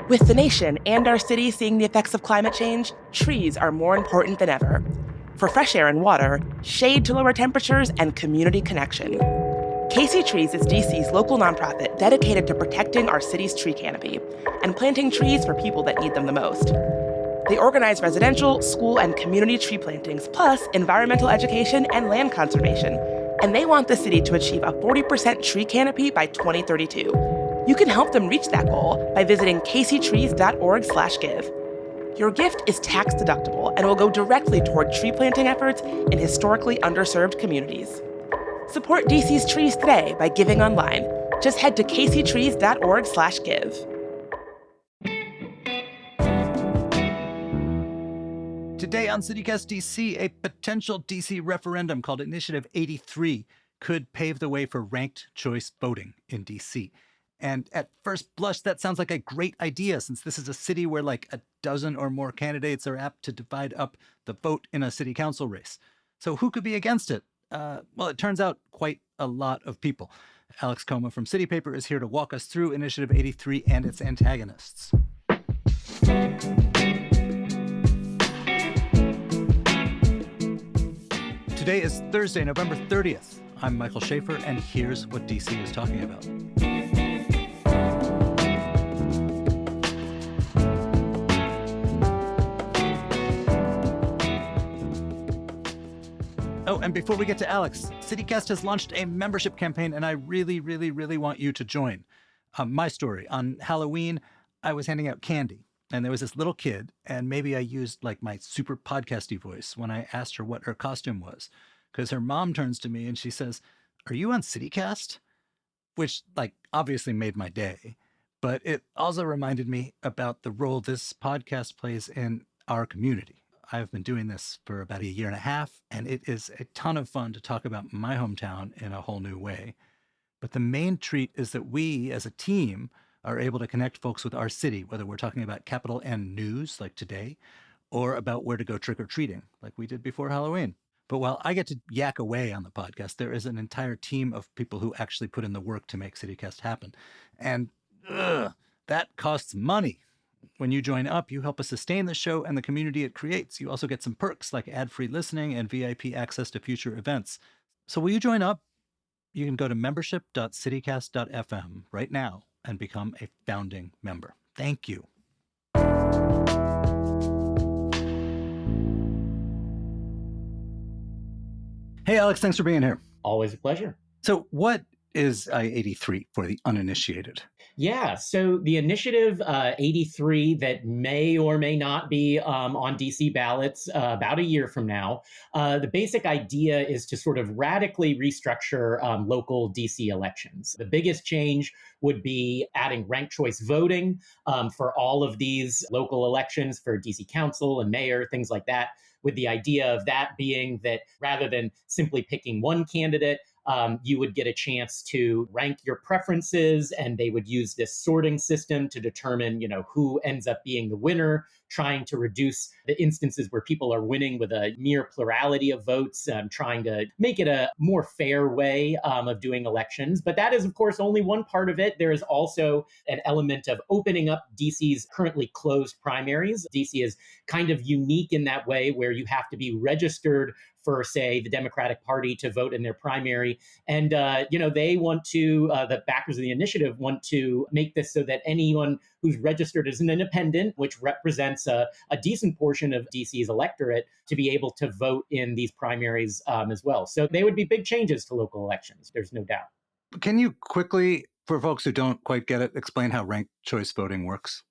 With the nation and our city seeing the effects of climate change, trees are more important than ever. For fresh air and water, shade to lower temperatures, and community connection. KC Trees is DC's local nonprofit dedicated to protecting our city's tree canopy and planting trees for people that need them the most. They organize residential, school, and community tree plantings, plus environmental education and land conservation. And they want the city to achieve a 40% tree canopy by 2032. You can help them reach that goal by visiting kctrees.org/give. Your gift is tax deductible and will go directly toward tree planting efforts in historically underserved communities. Support DC's trees today by giving online. Just head to kctrees.org/give. Today on CityCast DC, a potential DC referendum called Initiative 83 could pave the way for ranked choice voting in DC. And at first blush, that sounds like a great idea, since this is a city where like a dozen or more candidates are apt to divide up the vote in a city council race. So who could be against it? Well, it turns out quite a lot of people. Alex Koma from City Paper is here to walk us through Initiative 83 and its antagonists. Today is Thursday, November 30th. I'm Michael Schaefer, and here's what DC is talking about. Oh, and before we get to Alex, CityCast has launched a membership campaign, and I really, really, really want you to join. My story, on Halloween, I was handing out candy, and there was this little kid, and maybe I used like my super podcasty voice when I asked her what her costume was, because her mom turns to me and she says, "Are you on CityCast?" Which like obviously made my day, but it also reminded me about the role this podcast plays in our community. I've been doing this for about a year and a half, and it is a ton of fun to talk about my hometown in a whole new way. But the main treat is that we, as a team, are able to connect folks with our city, whether we're talking about Capital N news, like today, or about where to go trick-or-treating, like we did before Halloween. But while I get to yak away on the podcast, there is an entire team of people who actually put in the work to make CityCast happen. And that costs money. When you join up, you help us sustain the show and the community it creates. You also get some perks like ad-free listening and VIP access to future events. So will you join up? You can go to membership.citycast.fm right now and become a founding member. Thank you. Hey, Alex, thanks for being here. Always a pleasure. So what is I-83 for the uninitiated? Yeah, so the Initiative 83 that may or may not be on DC ballots about a year from now, the basic idea is to sort of radically restructure local DC elections. The biggest change would be adding ranked choice voting for all of these local elections for DC Council and mayor, things like that, with the idea of that being that rather than simply picking one candidate, you would get a chance to rank your preferences, and they would use this sorting system to determine, who ends up being the winner, trying to reduce the instances where people are winning with a mere plurality of votes, trying to make it a more fair way of doing elections. But that is, of course, only one part of it. There is also an element of opening up DC's currently closed primaries. DC is kind of unique in that way, where you have to be registered for, say, the Democratic Party to vote in their primary. And, they want to, the backers of the initiative want to make this so that anyone who's registered as an independent, which represents a decent portion of DC's electorate, to be able to vote in these primaries as well. So they would be big changes to local elections, there's no doubt. Can you quickly, for folks who don't quite get it, explain how ranked choice voting works?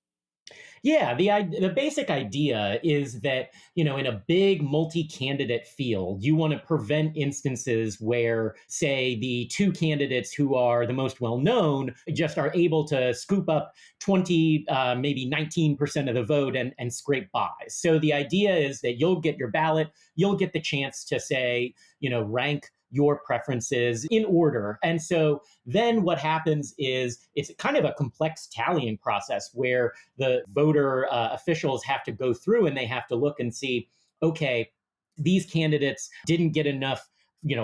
Yeah, the basic idea is that, in a big multi-candidate field, you want to prevent instances where, say, the two candidates who are the most well-known just are able to scoop up 20, maybe 19% of the vote and scrape by. So the idea is that you'll get your ballot, you'll get the chance to say, rank your preferences in order. And so then what happens is it's kind of a complex tallying process where the voter officials have to go through and they have to look and see, okay, these candidates didn't get enough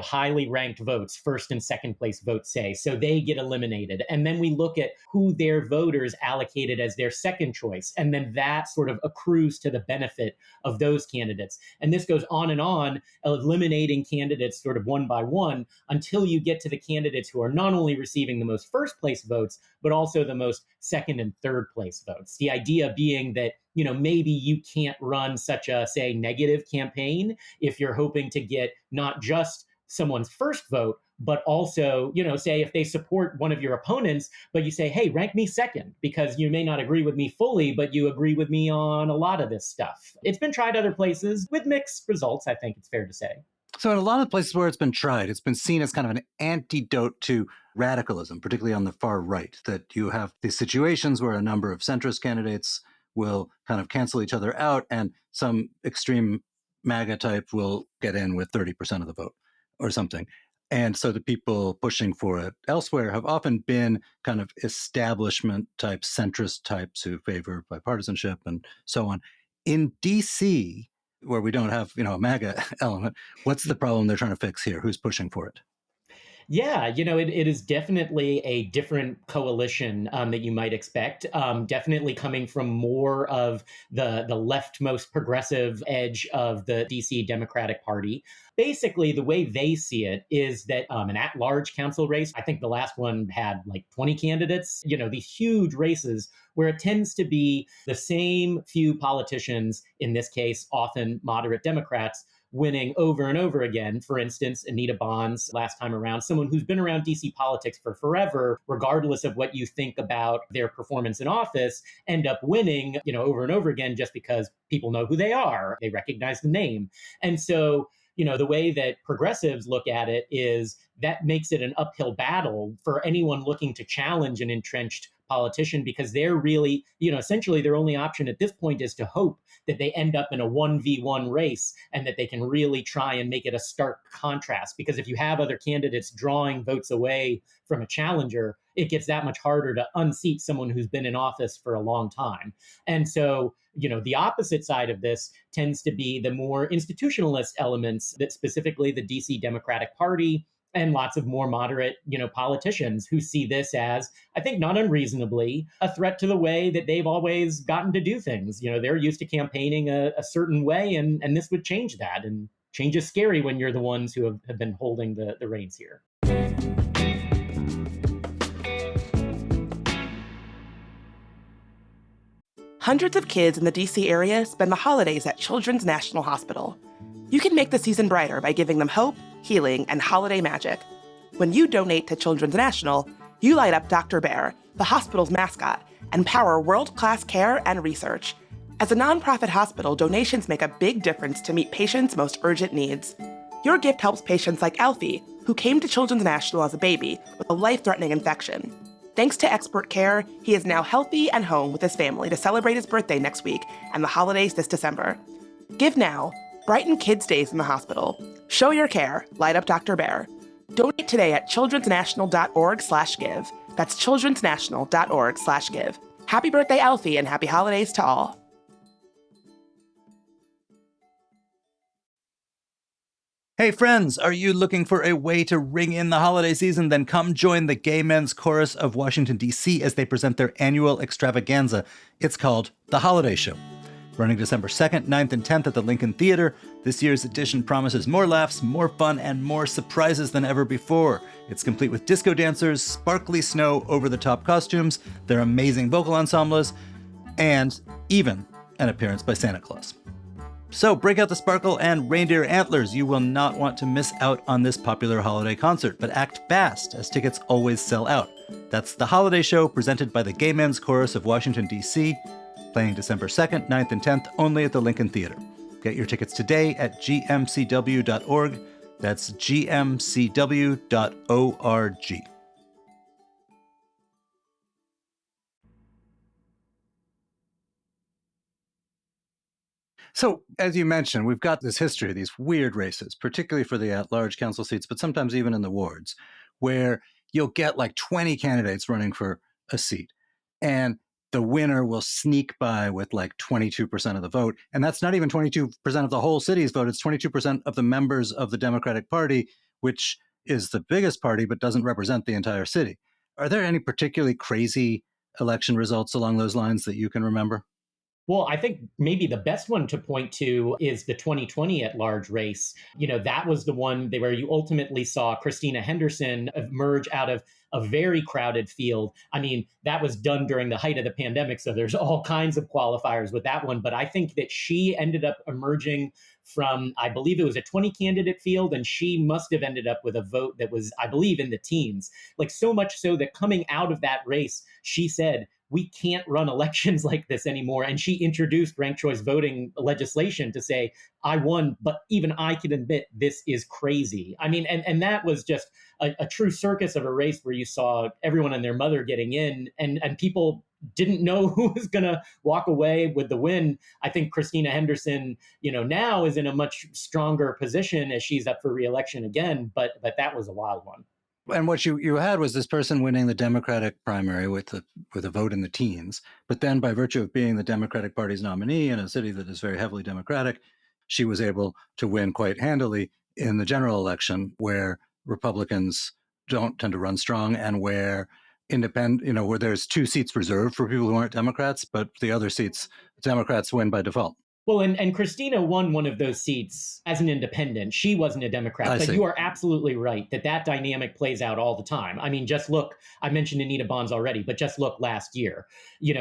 highly ranked votes, first and second place votes, say. So they get eliminated. And then we look at who their voters allocated as their second choice. And then that sort of accrues to the benefit of those candidates. And this goes on, eliminating candidates sort of one by one until you get to the candidates who are not only receiving the most first place votes, but also the most second and third place votes. The idea being that, maybe you can't run such a, say, negative campaign if you're hoping to get not just someone's first vote, but also, say if they support one of your opponents, but you say, hey, rank me second, because you may not agree with me fully, but you agree with me on a lot of this stuff. It's been tried other places with mixed results, I think it's fair to say. So in a lot of places where it's been tried, it's been seen as kind of an antidote to radicalism, particularly on the far right, that you have these situations where a number of centrist candidates will kind of cancel each other out and some extreme MAGA type will get in with 30% of the vote or something. And so the people pushing for it elsewhere have often been kind of establishment type, centrist types who favor bipartisanship and so on. In DC, where we don't have, a MAGA element, what's the problem they're trying to fix here? Who's pushing for it? Yeah, it is definitely a different coalition that you might expect. Definitely coming from more of the leftmost progressive edge of the DC Democratic Party. Basically, the way they see it is that an at-large council race, I think the last one had like 20 candidates, these huge races where it tends to be the same few politicians, in this case, often moderate Democrats, winning over and over again. For instance, Anita Bonds last time around, someone who's been around DC politics for forever, regardless of what you think about their performance in office, end up winning, over and over again just because people know who they are. They recognize the name. And so, the way that progressives look at it is that makes it an uphill battle for anyone looking to challenge an entrenched politician, because they're really, essentially their only option at this point is to hope that they end up in a 1v1 race and that they can really try and make it a stark contrast. Because if you have other candidates drawing votes away from a challenger, it gets that much harder to unseat someone who's been in office for a long time. And so, the opposite side of this tends to be the more institutionalist elements that specifically the DC Democratic Party and lots of more moderate, politicians who see this as, I think not unreasonably, a threat to the way that they've always gotten to do things. They're used to campaigning a certain way, and this would change that. And change is scary when you're the ones who have been holding the reins here. Hundreds of kids in the DC area spend the holidays at Children's National Hospital. You can make the season brighter by giving them hope, healing, and holiday magic. When you donate to Children's National, you light up Dr. Bear, the hospital's mascot, and power world-class care and research. As a nonprofit hospital, donations make a big difference to meet patients' most urgent needs. Your gift helps patients like Alfie, who came to Children's National as a baby with a life-threatening infection. Thanks to expert care, he is now healthy and home with his family to celebrate his birthday next week and the holidays this December. Give now. Brighten kids' days in the hospital. Show your care. Light up Dr. Bear. Donate today at childrensnational.org/give. That's childrensnational.org/give. Happy birthday, Alfie, and happy holidays to all. Hey friends, are you looking for a way to ring in the holiday season? Then come join the Gay Men's Chorus of Washington, D.C. as they present their annual extravaganza. It's called The Holiday Show. Running December 2nd, 9th, and 10th at the Lincoln Theater, this year's edition promises more laughs, more fun, and more surprises than ever before. It's complete with disco dancers, sparkly snow, over-the-top costumes, their amazing vocal ensembles, and even an appearance by Santa Claus. So break out the sparkle and reindeer antlers. You will not want to miss out on this popular holiday concert, but act fast as tickets always sell out. That's The Holiday Show, presented by the Gay Men's Chorus of Washington, D.C., playing December 2nd, 9th, and 10th only at the Lincoln Theater. Get your tickets today at gmcw.org. That's gmcw.org. So, as you mentioned, we've got this history of these weird races, particularly for the at-large council seats, but sometimes even in the wards, where you'll get like 20 candidates running for a seat, and the winner will sneak by with like 22% of the vote. And that's not even 22% of the whole city's vote. It's 22% of the members of the Democratic Party which is the biggest party but doesn't represent the entire city. Are there any particularly crazy election results along those lines that you can remember? Well, I think maybe the best one to point to is the 2020 at large race. That was the one where you ultimately saw Christina Henderson emerge out of a very crowded field. I mean, that was done during the height of the pandemic, so there's all kinds of qualifiers with that one. But I think that she ended up emerging from, I believe it was a 20 candidate field, and she must have ended up with a vote that was, I believe, in the teens. Like, so much so that coming out of that race, she said, we can't run elections like this anymore. And she introduced ranked choice voting legislation to say, I won, but even I can admit this is crazy. I mean, and that was just a true circus of a race where you saw everyone and their mother getting in, and people didn't know who was going to walk away with the win. I think Christina Henderson, now is in a much stronger position as she's up for reelection again, but that was a wild one. And what you had was this person winning the Democratic primary with a vote in the teens, but then by virtue of being the Democratic Party's nominee in a city that is very heavily Democratic, she was able to win quite handily in the general election, where Republicans don't tend to run strong and where where there's 2 seats reserved for people who aren't Democrats, but the other seats, Democrats win by default. Well, and Christina won one of those seats as an independent. She wasn't a Democrat, but see. You are absolutely right that dynamic plays out all the time. I mean, just look, I mentioned Anita Bonds already, but just look last year.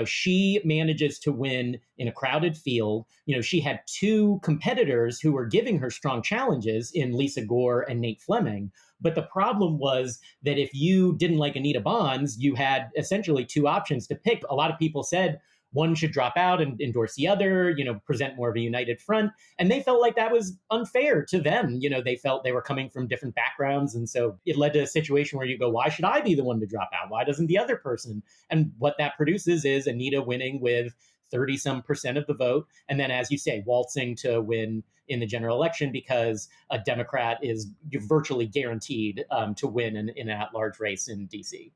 She manages to win in a crowded field. She had 2 competitors who were giving her strong challenges in Lisa Gore and Nate Fleming. But the problem was that if you didn't like Anita Bonds, you had essentially 2 options to pick. A lot of people said, one should drop out and endorse the other, present more of a united front. And they felt like that was unfair to them. They felt they were coming from different backgrounds. And so it led to a situation where you go, why should I be the one to drop out? Why doesn't the other person? And what that produces is Anita winning with 30-some% of the vote. And then, as you say, waltzing to win in the general election because a Democrat is virtually guaranteed to win in an at-large race in DC.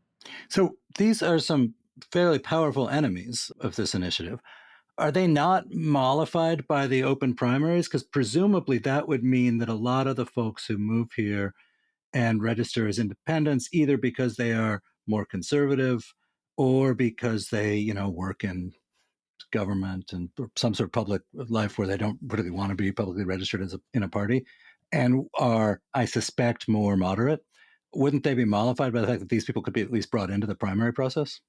So these are some fairly powerful enemies of this initiative. Are they not mollified by the open primaries? Because presumably that would mean that a lot of the folks who move here and register as independents, either because they are more conservative or because they, work in government and some sort of public life where they don't really want to be publicly registered in a party and are, I suspect, more moderate. Wouldn't they be mollified by the fact that these people could be at least brought into the primary process?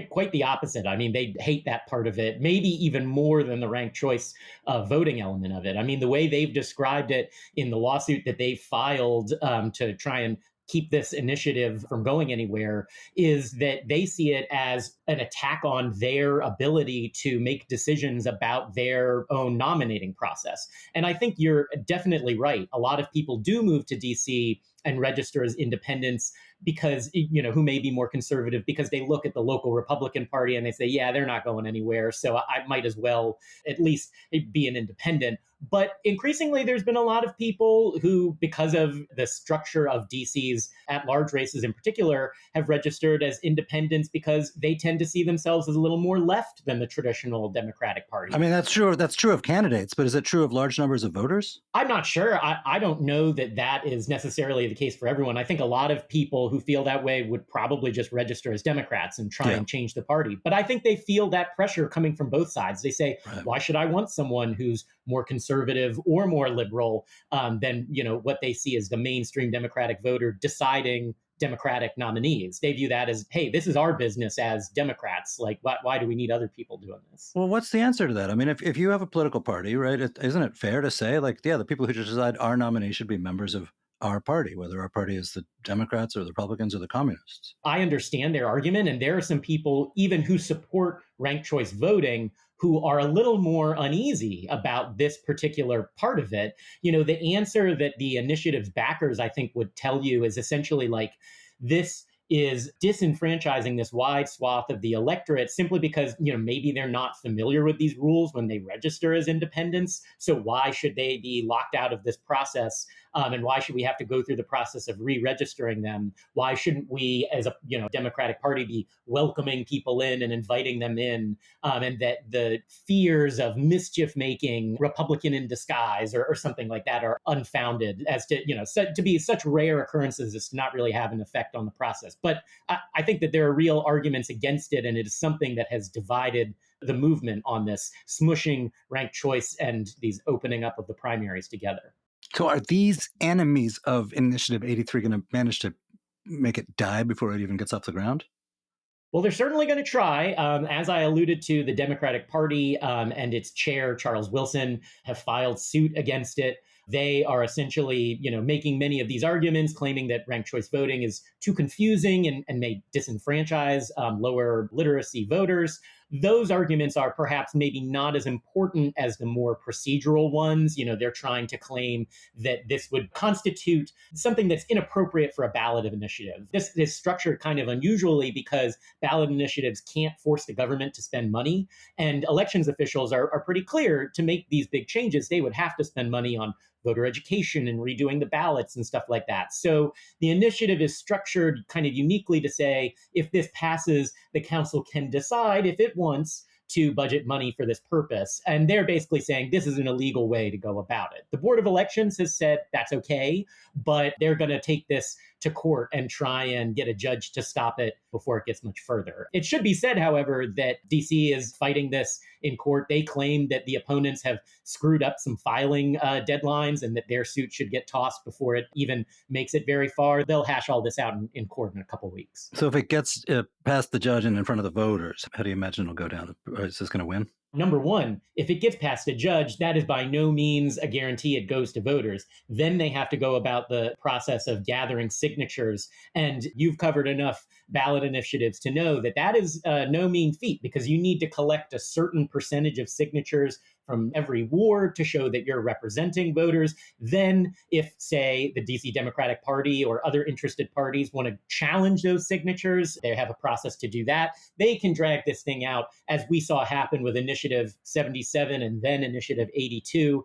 Quite the opposite. I mean, they hate that part of it, maybe even more than the ranked choice voting element of it. I mean, the way they've described it in the lawsuit that they filed to try and keep this initiative from going anywhere is that they see it as an attack on their ability to make decisions about their own nominating process. And I think you're definitely right. A lot of people do move to DC and register as independents because, who may be more conservative, because they look at the local Republican Party and they say, yeah, they're not going anywhere. So I might as well at least be an independent. But increasingly, there's been a lot of people who, because of the structure of DC's at-large races in particular, have registered as independents because they tend to see themselves as a little more left than the traditional Democratic Party. I mean, that's true. That's true of candidates, but is it true of large numbers of voters? I'm not sure. I don't know that is necessarily the case for everyone. I think a lot of people who feel that way would probably just register as Democrats and try and change the party. But I think they feel that pressure coming from both sides. They say, why should I want someone who's more conservative or more liberal than what they see as the mainstream Democratic voter deciding Democratic nominees? They view that as, hey, this is our business as Democrats. Like, why do we need other people doing this? Well, what's the answer to that? I mean, if you have a political party, right, isn't it fair to say, like, yeah, the people who decide our nominee should be members of our party, whether our party is the Democrats or the Republicans or the Communists? I understand their argument. And there are some people, even who support ranked choice voting, who are a little more uneasy about this particular part of it. The answer that the initiative's backers, I think, would tell you is essentially like, this is disenfranchising this wide swath of the electorate simply because, maybe they're not familiar with these rules when they register as independents. So why should they be locked out of this process And why should we have to go through the process of re-registering them? Why shouldn't we, as a Democratic Party, be welcoming people in and inviting them in? And that the fears of mischief making Republican in disguise or something like that are unfounded, as to to be such rare occurrences as to not really have an effect on the process. But I think that there are real arguments against it, and it is something that has divided the movement on this, smushing ranked choice and these opening up of the primaries together. So are these enemies of Initiative 83 going to manage to make it die before it even gets off the ground? Well, they're certainly going to try. As I alluded to, the Democratic Party and its chair, Charles Wilson, have filed suit against it. They are essentially, making many of these arguments, claiming that ranked choice voting is too confusing and may disenfranchise lower literacy voters. Those arguments are perhaps maybe not as important as the more procedural ones. They're trying to claim that this would constitute something that's inappropriate for a ballot initiative. This is structured kind of unusually because ballot initiatives can't force the government to spend money. And elections officials are pretty clear to make these big changes, they would have to spend money on voter education and redoing the ballots and stuff like that. So the initiative is structured kind of uniquely to say, if this passes, the council can decide if it wants to budget money for this purpose. And they're basically saying this is an illegal way to go about it. The Board of Elections has said that's okay, but they're going to take this to court and try and get a judge to stop it before it gets much further. It should be said, however, that DC is fighting this in court. They claim that the opponents have screwed up some filing deadlines and that their suit should get tossed before it even makes it very far. They'll hash all this out in court in a couple of weeks. So if it gets past the judge and in front of the voters, how do you imagine it'll go down? Is this going to win? Number one, if it gets past a judge, that is by no means a guarantee it goes to voters. Then they have to go about the process of gathering signatures. And you've covered enough ballot initiatives to know that that is no mean feat, because you need to collect a certain percentage of signatures from every ward to show that you're representing voters. Then if, say, the DC Democratic Party or other interested parties want to challenge those signatures, they have a process to do that. They can drag this thing out, as we saw happen with Initiative 77 and then Initiative 82.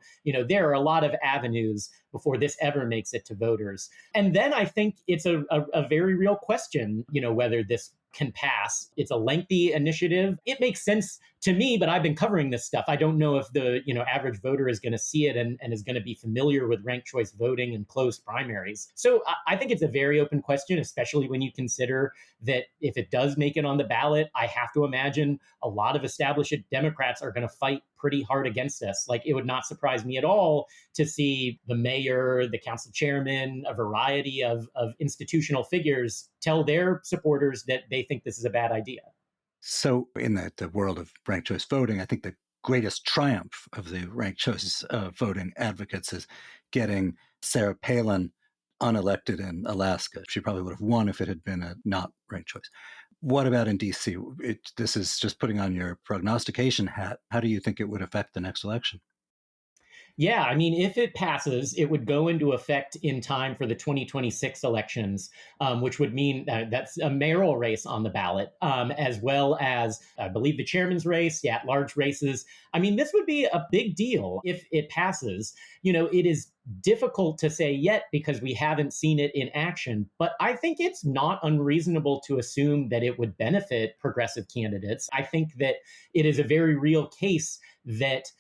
There are a lot of avenues before this ever makes it to voters. And then I think it's a very real question, whether this can pass. It's a lengthy initiative. It makes sense to me, but I've been covering this stuff. I don't know if the average voter is going to see it and is going to be familiar with ranked choice voting and closed primaries. So I think it's a very open question, especially when you consider that if it does make it on the ballot, I have to imagine a lot of established Democrats are going to fight pretty hard against us. Like, it would not surprise me at all to see the mayor, the council chairman, a variety of institutional figures tell their supporters that they think this is a bad idea. So in the world of ranked choice voting, I think the greatest triumph of the ranked choice voting advocates is getting Sarah Palin unelected in Alaska. She probably would have won if it had been a not ranked choice. What about in DC? This is just putting on your prognostication hat. How do you think it would affect the next election? Yeah, I mean, if it passes, it would go into effect in time for the 2026 elections, which would mean that's a mayoral race on the ballot, as well as, I believe, the chairman's race, the at-large races. I mean, this would be a big deal if it passes. It is difficult to say yet because we haven't seen it in action, but I think it's not unreasonable to assume that it would benefit progressive candidates. I think that it is a very real case that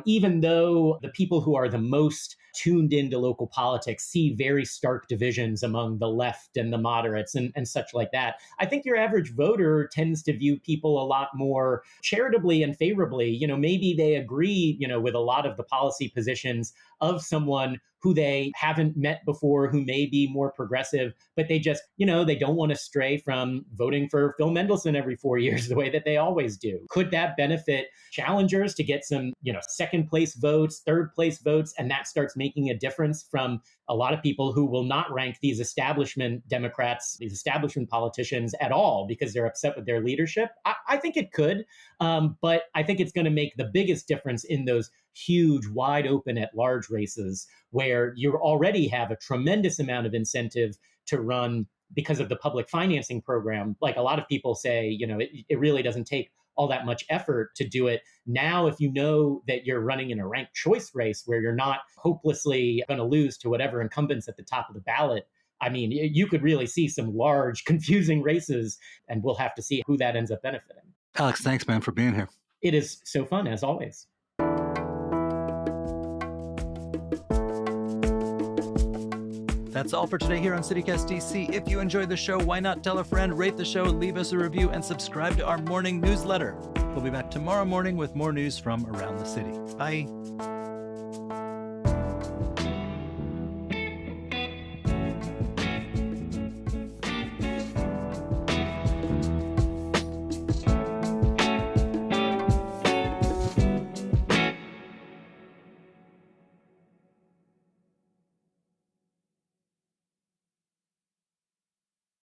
even though the people who are the most tuned into local politics see very stark divisions among the left and the moderates and such like that, I think your average voter tends to view people a lot more charitably and favorably. Maybe they agree, with a lot of the policy positions of someone who they haven't met before, who may be more progressive, but they just, they don't want to stray from voting for Phil Mendelssohn every 4 years the way that they always do. Could that benefit challengers to get some, second place votes, third place votes, and that starts making a difference from a lot of people who will not rank these establishment Democrats, these establishment politicians at all because they're upset with their leadership? I think it could, but I think it's going to make the biggest difference in those huge, wide open at large races where you already have a tremendous amount of incentive to run because of the public financing program. Like, a lot of people say, it really doesn't take all that much effort to do it. Now, if you know that you're running in a ranked choice race where you're not hopelessly going to lose to whatever incumbent's at the top of the ballot, I mean, you could really see some large, confusing races, and we'll have to see who that ends up benefiting. Alex, thanks, man, for being here. It is so fun, as always. That's all for today here on CityCast DC. If you enjoyed the show, why not tell a friend, rate the show, leave us a review, and subscribe to our morning newsletter. We'll be back tomorrow morning with more news from around the city. Bye.